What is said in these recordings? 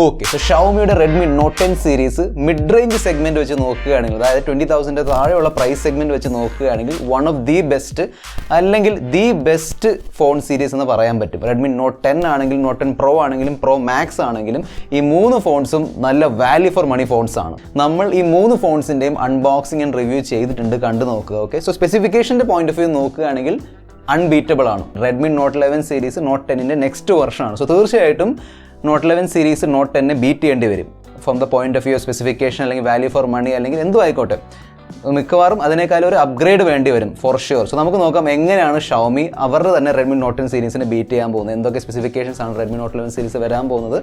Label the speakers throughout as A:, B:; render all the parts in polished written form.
A: Okay, so ഷവോമിയുടെ Redmi note 10 series mid range segment വെച്ച് നോക്കുകയാണെങ്കിൽ, അതായത് 20,000 താഴെയുള്ള പ്രൈസ് സെഗ്മെൻറ്റ് വെച്ച് നോക്കുകയാണെങ്കിൽ വൺ ഓഫ് ദി ബെസ്റ്റ് അല്ലെങ്കിൽ ദി ബെസ്റ്റ് ഫോൺ സീരീസ് എന്ന് പറയാൻ പറ്റും. റെഡ്മി നോട്ട് 10 ആണെങ്കിലും നോട്ട് 10 പ്രോ ആണെങ്കിലും പ്രോ മാക്സ് ആണെങ്കിലും ഈ 3 ഫോൺസും നല്ല വാല്യൂ ഫോർ മണി ഫോൺസ് ആണ്. നമ്മൾ ഈ 3 ഫോൺസിൻ്റെയും അൺബോക്സിംഗ് ആൻഡ് റിവ്യൂ ചെയ്തിട്ടുണ്ട്, കണ്ടു നോക്കുക. ഓക്കെ, സോ സ്പെസിഫിക്കേഷൻ്റെ പോയിന്റ് ഓഫ് വ്യൂ നോക്കുകയാണെങ്കിൽ അൺബീറ്റബിൾ ആണ്. റെഡ്മി നോട്ട് 11 സീരീസ് നോട്ട് 10ൻ്റെ നെക്സ്റ്റ് വെർഷനാണ്. സോ തീർച്ചയായിട്ടും നോട്ട് 11 സീരീസ് നോട്ട് 10 ബീറ്റ് ചെയ്യേണ്ടി വരും from the point of view specification അല്ലെങ്കിൽ വാല്യൂ ഫോർ മണി അല്ലെങ്കിൽ എന്തും ആയിക്കോട്ടെ. മിക്കവാറും അതിനേക്കാളും ഒരു അപ്ഗ്രേഡ് വേണ്ടി വരും ഫോർ ഷ്യൂർ. സോ നമുക്ക് നോക്കാം എങ്ങനെയാണ് ഷവോമി അവരുടെ തന്നെ റെഡ്മി നോട്ട് 10 സീരീസിനെ ബീറ്റ് ചെയ്യാൻ പോകുന്നത്, എന്തൊക്കെ സ്പെസിഫിക്കേഷൻസ് ആണ് റെഡ്മി നോട്ട് 11 സീരീസ് വരാൻ പോകുന്നത്,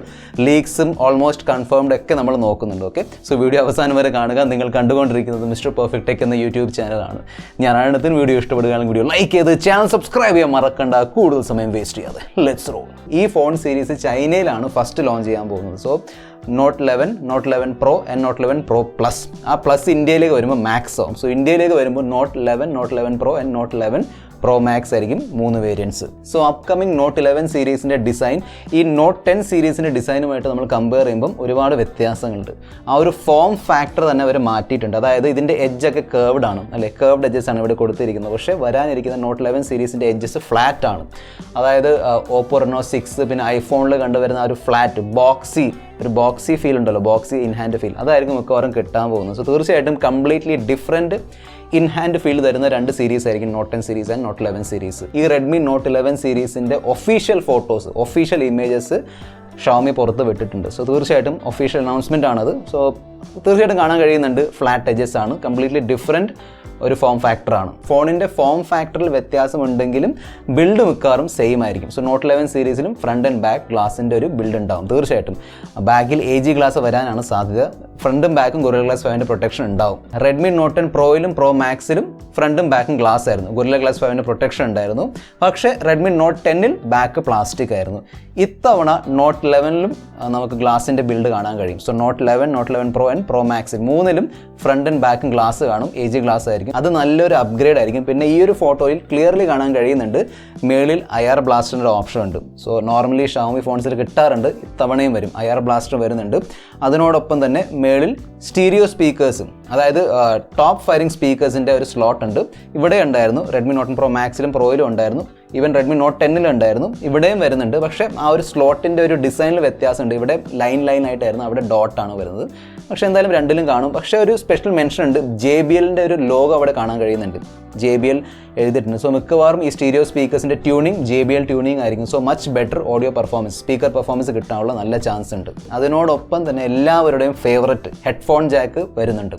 A: ലീക്സും ഓൾമോസ്റ്റ് കൺഫേംഡ് ഒക്കെ നമ്മൾ നോക്കുന്നുണ്ട്. ഓക്കെ, സോ വീഡിയോ അവസാനം വരെ കാണുക. നിങ്ങൾ കണ്ടുകൊണ്ടിരിക്കുന്നത് മിസ്റ്റർ പെർഫെക്റ്റ് ടെക് എന്ന യൂട്യൂബ് ചാനലാണ്. ഞാൻ ആഴത്തിന് വീഡിയോ ഇഷ്ടപ്പെടുകയാണെങ്കിൽ വീഡിയോ ലൈക്ക് ചെയ്ത് ചാനൽ സബ്സ്ക്രൈബ് ചെയ്യാൻ മറക്കണ്ട. കൂടുതൽ സമയം വേസ്റ്റ് ചെയ്യാതെ ലെറ്റ്സ് റോൾ. ഈ ഫോൺ സീരീസ് ചൈനയിലാണ് ഫസ്റ്റ് ലോഞ്ച് ചെയ്യാൻ പോകുന്നത്. So note 11, note 11 pro and note 11 pro plus. ആ പ്ലസ് ഇന്ത്യയിലേക്ക് വരുമ്പോൾ മാക്സ് ആവും. സോ ഇന്ത്യയിലേക്ക് വരുമ്പോൾ note 11, note 11 pro and note 11 pro max ആയിരിക്കും 3 variants. So upcoming not 11 സീരീസിൻ്റെ design ഈ നോട്ട് 10 സീരീസിൻ്റെ ഡിസൈനുമായിട്ട് നമ്മൾ കമ്പയർ ചെയ്യുമ്പം ഒരുപാട് വ്യത്യാസങ്ങളുണ്ട്. ആ ഒരു ഫോം ഫാക്ടർ തന്നെ അവർ മാറ്റിയിട്ടുണ്ട്. അതായത് ഇതിൻ്റെ എഡ്ജൊക്കെ കേർവ്ഡ് ആണ്, അല്ലേ, കേർവ്ഡ് എഡ്ജസ് ആണ് ഇവിടെ കൊടുത്തിരിക്കുന്നത്. പക്ഷേ വരാനിരിക്കുന്ന നോട്ട് 11 സീരീസിൻ്റെ എഡ്ജസ് ഫ്ലാറ്റ് ആണ്. അതായത് ഓപ്പോ റെനോ 6 പിന്നെ ഐഫോണിൽ കണ്ടുവരുന്ന ആ ഒരു ഫ്ലാറ്റ് ഒരു ബോക്സി ഫീൽ ഉണ്ടല്ലോ, ബോക്സി ഇൻ ഹാൻഡ് ഫീൽ, അതായിരിക്കും മിക്കവാറും കിട്ടാൻ പോകുന്നത്. സോ തീർച്ചയായിട്ടും completely different in hand feel തരുന്ന 2 സീരീസ് ആയിരിക്കും note 10 series and note 11 series. ഈ റെഡ്മി നോട്ട് 11 സീരീസിൻ്റെ official photos, official images Xiaomi പുറത്ത് വിട്ടിട്ടുണ്ട്. സോ തീർച്ചയായിട്ടും ഒഫീഷ്യൽ അനൗൺസ്മെൻ്റ് ആണത്. സോ തീർച്ചയായിട്ടും കാണാൻ കഴിയുന്നുണ്ട് ഫ്ലാറ്റ് എഡ്ജസ് ആണ്, കംപ്ലീറ്റ്ലി ഡിഫറെൻറ്റ് ഒരു ഫോം ഫാക്ടറാണ്. ഫോണിൻ്റെ ഫോം ഫാക്ടറിൽ വ്യത്യാസമുണ്ടെങ്കിലും ബിൽഡ് മിക്കവാറും സെയിം ആയിരിക്കും. സോ നോട്ട് 11 സീരീസിലും ഫ്രണ്ട് ആൻഡ് ബാക്ക് ഗ്ലാസിൻ്റെ ഒരു ബിൽഡ് ഉണ്ടാവും. തീർച്ചയായിട്ടും ബാക്കിൽ AG ഗ്ലാസ് വരാനാണ് സാധ്യത. ഫ്രണ്ടും ബാക്കും ഗൊറില്ല ഗ്ലാസ് 5ൻ്റെ പ്രൊട്ടക്ഷൻ ഉണ്ടാവും. റെഡ്മി നോട്ട് 10 പ്രോയിലും പ്രോ മാക്സിലും ഫ്രണ്ടും ബാക്കും ഗ്ലാസ് ആയിരുന്നു, ഗൊറില്ല ഗ്ലാസ് 5ൻ്റെ പ്രൊട്ടക്ഷൻ ഉണ്ടായിരുന്നു. പക്ഷേ റെഡ്മി നോട്ട് 10ൽ ബാക്ക് പ്ലാസ്റ്റിക് ആയിരുന്നു. ഇത്തവണ നോട്ട് 11ലും നമുക്ക് ഗ്ലാസിൻ്റെ ബിൽഡ് കാണാൻ കഴിയും. So note 11, note 11 pro and pro max 3ലും ഫ്രണ്ട് ആൻഡ് ബാക്കും ഗ്ലാസ് കാണും, AG ഗ്ലാസ് ആയിരിക്കും. അത് നല്ലൊരു അപ്ഗ്രേഡ് ആയിരിക്കും. പിന്നെ ഈ ഒരു ഫോട്ടോയിൽ ക്ലിയർലി കാണാൻ കഴിയുന്നുണ്ട് മേളിൽ IR ബ്ലാസ്റ്ററിൻ്റെ ഓപ്ഷൻ ഉണ്ട്. സോ നോർമലി ഷവോമി ഫോൺസിൽ കിട്ടാറുണ്ട്, ഇത്തവണയും വരും, IR ബ്ലാസ്റ്റർ വരുന്നുണ്ട്. അതിനോടൊപ്പം തന്നെ മേളിൽ സ്റ്റീരിയോ സ്പീക്കേഴ്സും, അതായത് ടോപ്പ് ഫയറിംഗ് സ്പീക്കേഴ്സിൻ്റെ ഒരു സ്ലോട്ട് ഉണ്ട്. ഇവിടെ ഉണ്ടായിരുന്നു, റെഡ്മി നോട്ട് 10 പ്രോ മാക്സിലും പ്രോയിലും ഉണ്ടായിരുന്നു, ഈവൻ റെഡ്മി നോട്ട് 10ലും ഉണ്ടായിരുന്നു, ഇവിടെയും വരുന്നുണ്ട്. പക്ഷേ ആ ഒരു സ്ലോട്ടിൻ്റെ ഒരു ഡിസൈനിൽ വ്യത്യാസമുണ്ട്. ഇവിടെ ലൈൻ ആയിട്ടായിരുന്നു, അവിടെ ഡോട്ടാണ് വരുന്നത്. പക്ഷേ എന്തായാലും രണ്ടിലും കാണും. പക്ഷേ ഒരു സ്പെഷ്യൽ മെൻഷൻ ഉണ്ട്, JBLൻ്റെ ഒരു ലോഗോ അവിടെ കാണാൻ കഴിയുന്നുണ്ട്, JBL എഴുതിയിട്ടുണ്ട്. സോ മിക്കവാറും ഈ സ്റ്റീരിയോ സ്പീക്കേഴ്സിൻ്റെ ട്യൂണിങ് JBL ട്യൂണിങ് ആയിരിക്കും. So much better audio performance, speaker performance കിട്ടാനുള്ള നല്ല ചാൻസ് ഉണ്ട്. അതിനോടൊപ്പം തന്നെ എല്ലാവരുടെയും ഫേവററ്റ് ഹെഡ്ഫോൺ ജാക്ക് വരുന്നുണ്ട്.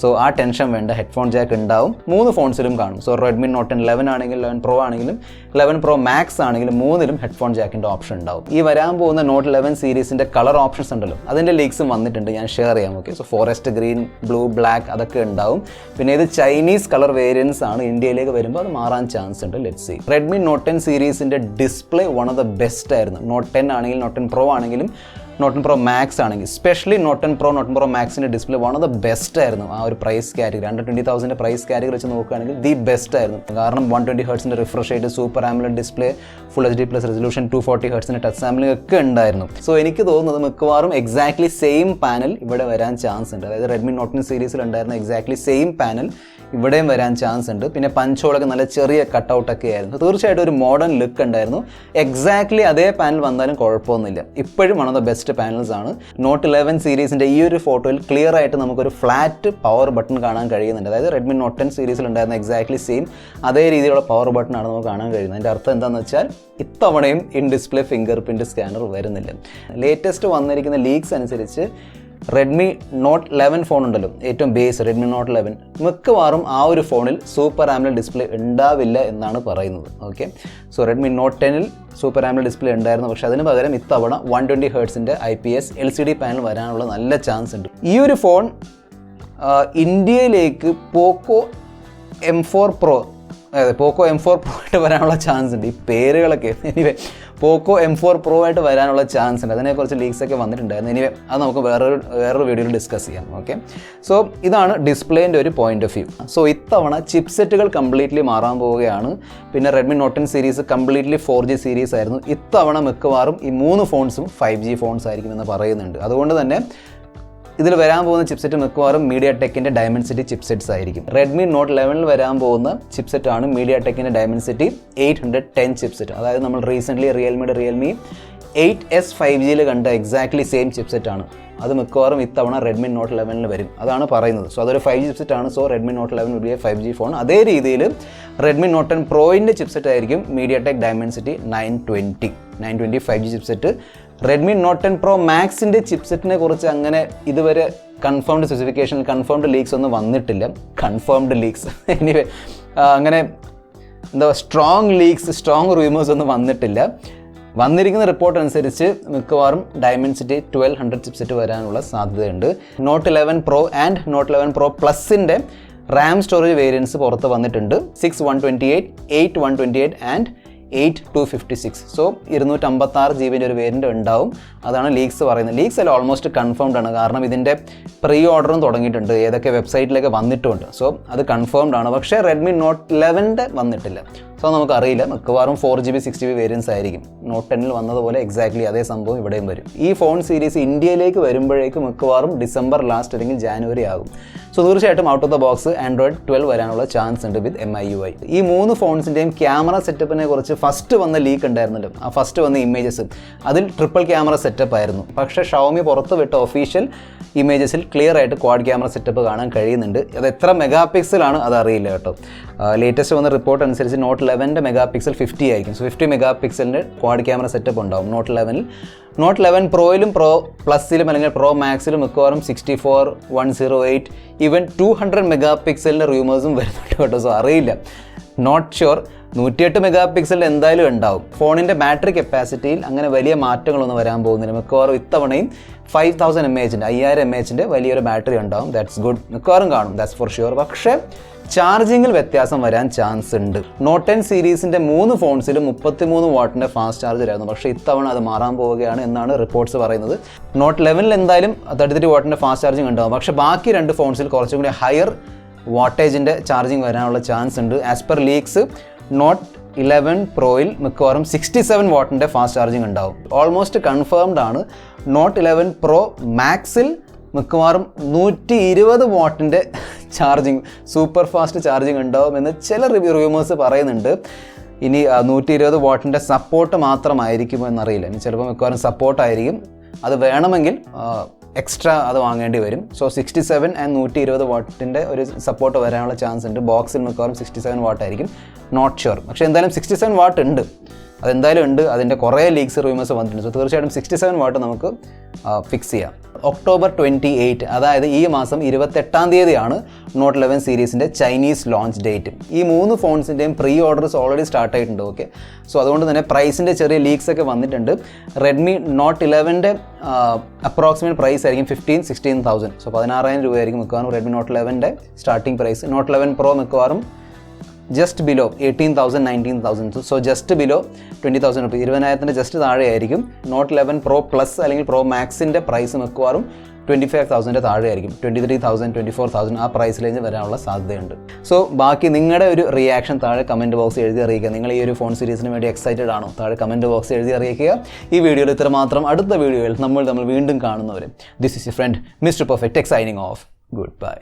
A: സോ ആ ടെൻഷൻ വേണ്ട, ഹെഡ്ഫോൺ ജാക്ക് ഉണ്ടാവും. 3 ഫോൺസിലും കാണും. സോ റെഡ്മി നോട്ട് 11 ആണെങ്കിലും 11 പ്രോ ആണെങ്കിലും 11 പ്രോ മാക്സ് ആണെങ്കിലും 3ലും ഹെഡ്ഫോൺ ജാക്കിൻ്റെ ഓപ്ഷൻ ഉണ്ടാവും. ഈ വരാൻ പോകുന്ന നോട്ട് 11 സീരീസിൻ്റെ കളർ ഓപ്ഷൻസ് ഉണ്ടല്ലോ, അതിൻ്റെ ലീക്സും വന്നിട്ടുണ്ട്, ഞാൻ ഷെയർ ചെയ്യാം. Okay, so forest green, blue, black അതൊക്കെ ഉണ്ടാവും. പിന്നെ ഇത് ചൈനീസ് കളർ വേരിയൻസ് ആണ്, ഇന്ത്യയിലേക്ക് വരുമ്പോൾ അത് മാറാൻ ചാൻസ് ഉണ്ട്. Let's see. റെഡ്മി നോട്ട് 10 സീരീസിൻ്റെ display one of the best ആയിരുന്നു. നോട്ട് 10 ആണെങ്കിലും നോട്ട് 10 പ്രോ ആണെങ്കിലും നോട്ട് 10 പ്രോ മാക്സ് ആണെങ്കിൽ, specially note 10 pro, note 10 pro മാക്സിൻ്റെ display one of the best ആയിരുന്നു. ആ ഒരു പ്രൈസ് കാറ്റഗറി, 120,000 പ്രൈസ് കാറ്റഗറി വെച്ച് നോക്കുകയാണെങ്കിൽ ദി ബെസ്റ്റ് ആയിരുന്നു. കാരണം 120 ഹെർട്സിൻ്റെ refresh rate, super AMOLED display, full HD plus resolution, 240 ഹെർട്സിൻ്റെ ടച്ച് സാമ്പിളിംഗ് ഒക്കെ ഉണ്ടായിരുന്നു. സോ എനിക്ക് തോന്നുന്നത് മിക്കവാറും എക്സാക്ട്ലി സെയിം പാനൽ ഇവിടെ വരാൻ ചാൻസ് ഉണ്ട്. അതായത് റെഡ്മി നോട്ട് 10 സീരീസിൽ ഉണ്ടായിരുന്ന എക്സാക്ട്ലി സെയിം പാനൽ ഇവിടെയും വരാൻ ചാൻസ് ഉണ്ട്. പിന്നെ പഞ്ചോളൊക്കെ നല്ല ചെറിയ കട്ടൗട്ടൊക്കെ ആയിരുന്നു. തീർച്ചയായിട്ടും ഒരു മോഡേൺ ലുക്ക് ഉണ്ടായിരുന്നു. എക്സാക്ട്ലി അതേ പാനൽ വന്നാലും കുഴപ്പമൊന്നുമില്ല. ഇപ്പോഴും one of the best panels ആണ്. നോട്ട് 11 സീരീസിൻ്റെ ഈ ഒരു ഫോട്ടോയിൽ ക്ലിയർ ആയിട്ട് നമുക്കൊരു ഫ്ലാറ്റ് പവർ ബട്ടൺ കാണാൻ കഴിയുന്നുണ്ട്. അതായത് റെഡ്മി നോട്ട് 10 സീരീസിൽ ഉണ്ടായിരുന്ന എക്സാക്ട്ലി സെയിം അതേ രീതിയിലുള്ള പവർ ബട്ടൺ ആണ് നമുക്ക് കാണാൻ കഴിയുന്നത്. അതിൻ്റെ അർത്ഥം എന്താണെന്ന് വെച്ചാൽ ഇത്തവണയും in display finger print scanner വരുന്നില്ല. ലേറ്റസ്റ്റ് വന്നിരിക്കുന്ന ലീക്സ് അനുസരിച്ച് റെഡ്മി നോട്ട് 11 ഫോൺ ഉണ്ടല്ലോ, ഏറ്റവും ബേസ് റെഡ്മി നോട്ട് 11, മിക്കവാറും ആ ഒരു ഫോണിൽ സൂപ്പർ ആംബുലൻറ്റ് ഡിസ്പ്ലേ ഉണ്ടാവില്ല എന്നാണ് പറയുന്നത്. ഓക്കെ, സോ റെഡ്മി നോട്ട് 10ൽ സൂപ്പർ ആംബുലൻറ്റ് ഡിസ്പ്ലേ ഉണ്ടായിരുന്നു. പക്ഷേ അതിന് പകരം ഇത്തവണ 120 ഹെർട്സിൻ്റെ IPS LCD പാനൽ വരാനുള്ള നല്ല ചാൻസ് ഉണ്ട്. ഈ ഒരു ഫോൺ ഇന്ത്യയിലേക്ക് പോക്കോ M4 പ്രോ, അതെ പോക്കോ M4 Pro ആയിട്ട് വരാനുള്ള ചാൻസ് ഉണ്ട്. ഈ പേരുകളൊക്കെ എനിവേ പോക്കോ M4 Pro ആയിട്ട് വരാനുള്ള ചാൻസ് ഉണ്ട്. അതിനെക്കുറിച്ച് ലീക്സൊക്കെ വന്നിട്ടുണ്ടായിരുന്നു. ഇനി അത് നമുക്ക് വേറൊരു വീഡിയോയിൽ ഡിസ്കസ് ചെയ്യാം. ഓക്കെ, സോ ഇതാണ് ഡിസ്പ്ലേൻ്റെ ഒരു പോയിന്റ് ഓഫ് വ്യൂ. സോ ഇത്തവണ ചിപ്സെറ്റുകൾ കംപ്ലീറ്റ്ലി മാറാൻ പോവുകയാണ്. പിന്നെ Redmi note 10 series completely 4G series ആയിരുന്നു. ഇത്തവണ മിക്കവാറും ഈ 3 ഫോൺസും 5G ഫോൺസ് ആയിരിക്കുമെന്ന് പറയുന്നുണ്ട്. അതുകൊണ്ട് തന്നെ ഇതിൽ വരാൻ പോകുന്ന ചിപ്സെറ്റ് മിക്കവാറും മീഡിയ ടെക്കിൻ്റെ ഡയമൻസിറ്റി ചിപ്സെറ്റ്സ് ആയിരിക്കും. റെഡ്മി നോട്ട് 11 വരാൻ പോകുന്ന ചിപ്സെറ്റാണ് മീഡിയ ടെക്കിൻ്റെ ഡയമൻസിറ്റി 810 ചിപ്സെറ്റ്. അതായത് നമ്മൾ റീസെൻ്റ്ലി റിയൽമി 8S 5Gയിൽ കണ്ട എക്സാക്ട്ലി സെയിം ചിപ്സെറ്റാണ്. അത് മിക്കവാറും ഇത്തവണ റെഡ്മി നോട്ട് 11 വരും. അതാണ് പറയുന്നത്. സോ അതൊരു 5G ചിപ്സെറ്റ് ആണ്. So Redmi note 11 will be a 5G phone. അതേ രീതിയിൽ റെഡ്മി നോട്ട് 10 പ്രോയിൻ്റെ ചിപ്സെറ്റ് ആയിരിക്കും MediaTek Dimensity 920 5G chipset. Redmi note 10 Pro മാക്സിൻ്റെ ചിപ്സെറ്റിനെ കുറിച്ച് അങ്ങനെ ഇതുവരെ കൺഫേംഡ് സ്പെസിഫിക്കേഷൻ കൺഫേംഡ് ലീക്സ് ഒന്നും വന്നിട്ടില്ല. കൺഫേംഡ് ലീക്സ് എനിവേ അങ്ങനെ സ്ട്രോങ് റൂമേഴ്സ് ഒന്നും വന്നിട്ടില്ല. വന്നിരിക്കുന്ന റിപ്പോർട്ട് അനുസരിച്ച് മിക്കവാറും ഡയമൻസിറ്റി 1200 ചിപ്സെറ്റ് വരാനുള്ള സാധ്യതയുണ്ട്. Note 11 Pro and note 11 Pro പ്ലസിൻ്റെ റാം സ്റ്റോറേജ് വേരിയൻസ് പുറത്ത് വന്നിട്ടുണ്ട്. 6/128, 8/128 ആൻഡ് 8/256. സോ 256 GB ഒരു വേരിയൻ്റ് ഉണ്ടാവും. അതാണ് ലീക്സ് പറയുന്നത്. ലീക്സ് എല്ലാം ഓൾമോസ്റ്റ് കൺഫേംഡ് ആണ്. കാരണം ഇതിൻ്റെ പ്രീ ഓർഡറും തുടങ്ങിയിട്ടുണ്ട്, ഏതൊക്കെ വെബ്സൈറ്റിലൊക്കെ വന്നിട്ടുമുണ്ട്. സോ അത് കൺഫേംഡ് ആണ്. പക്ഷേ റെഡ്മി നോട്ട് 11 വന്നിട്ടില്ല. സോ നമുക്കറിയില്ല, മിക്കവാറും 4GB 6GB വേരിയൻസ് ആയിരിക്കും. നോട്ട് 10 വന്നതുപോലെ എക്സാക്ട്ലി അതേ സംഭവം ഇവിടെയും വരും. ഈ ഫോൺ സീരീസ് ഇന്ത്യയിലേക്ക് വരുമ്പോഴേക്കും മിക്കവാറും ഡിസംബർ ലാസ്റ്റ് അല്ലെങ്കിൽ ജാനുവരി ആകും. സോ തീർച്ചയായിട്ടും out of the box Android 12 വരാനുള്ള ചാൻസ് ഉണ്ട് വിത്ത് MIUI. ഈ 3 ഫോൺസിൻ്റെയും ക്യാമറ സെറ്റപ്പിനെ കുറിച്ച് ഫസ്റ്റ് വന്ന ലീക്ക് ഉണ്ടായിരുന്നല്ലോ, ആ ഫസ്റ്റ് വന്ന ഇമേജസ് അതിൽ ട്രിപ്പിൾ ക്യാമറ സെറ്റപ്പ് ആയിരുന്നു. പക്ഷേ ഷവോമി പുറത്ത് വിട്ട ഒഫീഷ്യൽ ഇമേജസിൽ ക്ലിയർ ആയിട്ട് ക്വാഡ് ക്യാമറ സെറ്റപ്പ് കാണാൻ കഴിയുന്നുണ്ട്. അത് എത്ര മെഗാ പിക്സലാണ് അതറിയില്ല കേട്ടോ. ലേറ്റസ്റ്റ് വന്ന റിപ്പോർട്ട് അനുസരിച്ച് നോട്ട് 11 മെഗാ പിക്സൽ 50 ആയിരിക്കും. സോ 50 മെഗാ പിക്സലിൻ്റെ ക്വാഡ് ക്യാമറ സെറ്റപ്പ് ഉണ്ടാവും നോട്ട് 11. നോട്ട് 11 പ്രോയിലും പ്രോ പ്ലസിലും അല്ലെങ്കിൽ പ്രോ മാക്സിലും മിക്കവാറും 64, 108 ഈവൻ 200 മെഗാ പിക്സലിൻ്റെ റൂമേഴ്സും വരുന്നുണ്ട് കേട്ടോ. സോ അറിയില്ല, നോട്ട് ഷുവർ. 108 മെഗാ പിക്സലിൽ എന്തായാലും ഉണ്ടാവും. ഫോണിൻ്റെ ബാറ്ററി കപ്പാസിറ്റിയിൽ അങ്ങനെ വലിയ മാറ്റങ്ങളൊന്നും വരാൻ പോകുന്നില്ല. മിക്കവാറും ഇത്തവണയും 5000 mAh വലിയൊരു ബാറ്ററി ഉണ്ടാവും. That's good. മിക്കവാറും കാണും, ദാറ്റ്സ് ഫോർ ഷുവർ. പക്ഷേ ചാർജിങ്ങിൽ വ്യത്യാസം വരാൻ ചാൻസ് ഉണ്ട്. നോട്ട് 10 സീരീസിൻ്റെ 3 ഫോൺസിലും 33 വാട്ടിൻ്റെ ഫാസ്റ്റ് ചാർജറായിരുന്നു. പക്ഷേ ഇത്തവണ അത് മാറാൻ പോവുകയാണ് എന്നാണ് റിപ്പോർട്ട്സ് പറയുന്നത്. നോട്ട് 11 എന്തായാലും 33 വാട്ടിൻ്റെ ഫാസ്റ്റ് ചാർജിങ് ഉണ്ടാവും. പക്ഷേ ബാക്കി 2 ഫോൺസിൽ കുറച്ചും കൂടി ഹയർ വാട്ടേജിൻ്റെ ചാർജിങ് വരാനുള്ള ചാൻസ് ഉണ്ട്. ആസ് പെർ ലീക്സ് നോട്ട് 11 പ്രോയിൽ മിക്കവാറും 67 വാട്ടിൻ്റെ ഫാസ്റ്റ് ചാർജിങ് ഉണ്ടാവും. ഓൾമോസ്റ്റ് കൺഫേംഡ് ആണ്. നോട്ട് 11 Pro മാക്സിൽ മിക്കവാറും 120 വാട്ടിൻ്റെ ചാർജിങ് സൂപ്പർ ഫാസ്റ്റ് ചാർജിങ് ഉണ്ടാവുമെന്ന് ചില റിവ്യൂമേഴ്സ് പറയുന്നുണ്ട്. ഇനി 120 വാട്ടിൻ്റെ സപ്പോർട്ട് മാത്രമായിരിക്കുമോ എന്നറിയില്ല. ഇനി ചിലപ്പോൾ മിക്കവാറും സപ്പോർട്ടായിരിക്കും. അത് വേണമെങ്കിൽ എക്സ്ട്രാ അത് വാങ്ങേണ്ടി വരും. സോ 67 ആൻഡ് 120 വാട്ടിൻ്റെ ഒരു സപ്പോർട്ട് വരാനുള്ള ചാൻസ് ഉണ്ട്. ബോക്സിൽ മിക്കവാറും 67 വാട്ടായിരിക്കും. Not sure. പക്ഷേ എന്തായാലും 67 വാട്ട് ഉണ്ട്, അതെന്തായാലും ഉണ്ട്. അതിൻ്റെ കുറേ ലീക്സ് റൂമേഴ്സ് വന്നിട്ടുണ്ട്. സോ തീർച്ചയായിട്ടും 67 വാട്ട് നമുക്ക് ഫിക്സ് ചെയ്യാം. ഒക്ടോബർ 28, അതായത് ഈ മാസം 28-ാം തീയതിയാണ് നോട്ട് 11 സീരീസിൻ്റെ ചൈനീസ് ലോഞ്ച് ഡേറ്റ്. ഈ 3 ഫോൺസിൻ്റെയും പ്രീ ഓർഡേഴ്സ് ഓൾറെഡി സ്റ്റാർട്ട് ആയിട്ടുണ്ട്. ഓക്കെ, സോ അതുകൊണ്ട് തന്നെ പ്രൈസിൻ്റെ ചെറിയ ലീക്സ് ഒക്കെ വന്നിട്ടുണ്ട്. റെഡ്മി നോട്ട് 11 അപ്രോക്സിമേറ്റ് പ്രൈസ് ആയിരിക്കും 16,000. സോ 16,000 രൂപയായിരിക്കും മിക്കവാറും Redmi note 11 starting price. Note 11 Pro മിക്കവാറും just below 18,000, 19,000. So just below 20,000 rupees, 20,000 just താഴെയായിരിക്കും. നോട്ട് 11 Pro പ്ലസ് അല്ലെങ്കിൽ പ്രോ മാക്സിൻ്റെ പ്രൈസ് മിക്കവാറും 25,000 താഴെയായിരിക്കും. 23,000, 24,000 ആ പ്രൈസ് റേഞ്ച് വരാനുള്ള സാധ്യതയുണ്ട്. സോ ബാക്കി നിങ്ങളുടെ ഒരു റിയാക്ഷൻ താഴെ കമൻറ്റ് ബോക്സ് എഴുതി അറിയിക്കുക. നിങ്ങൾ ഈ ഒരു ഫോൺ സീരീസിന് വേണ്ടി എക്സൈറ്റഡ് ആണോ? താഴെ കമൻറ്റ് ബോക്സ് എഴുതി അറിയിക്കുക. ഈ വീഡിയോയിൽ ഇത്ര മാത്രം. അടുത്ത വീഡിയോയിൽ നമ്മൾ വീണ്ടും കാണുന്നവരെ this is your friend mister perfect tech signing off. Good bye.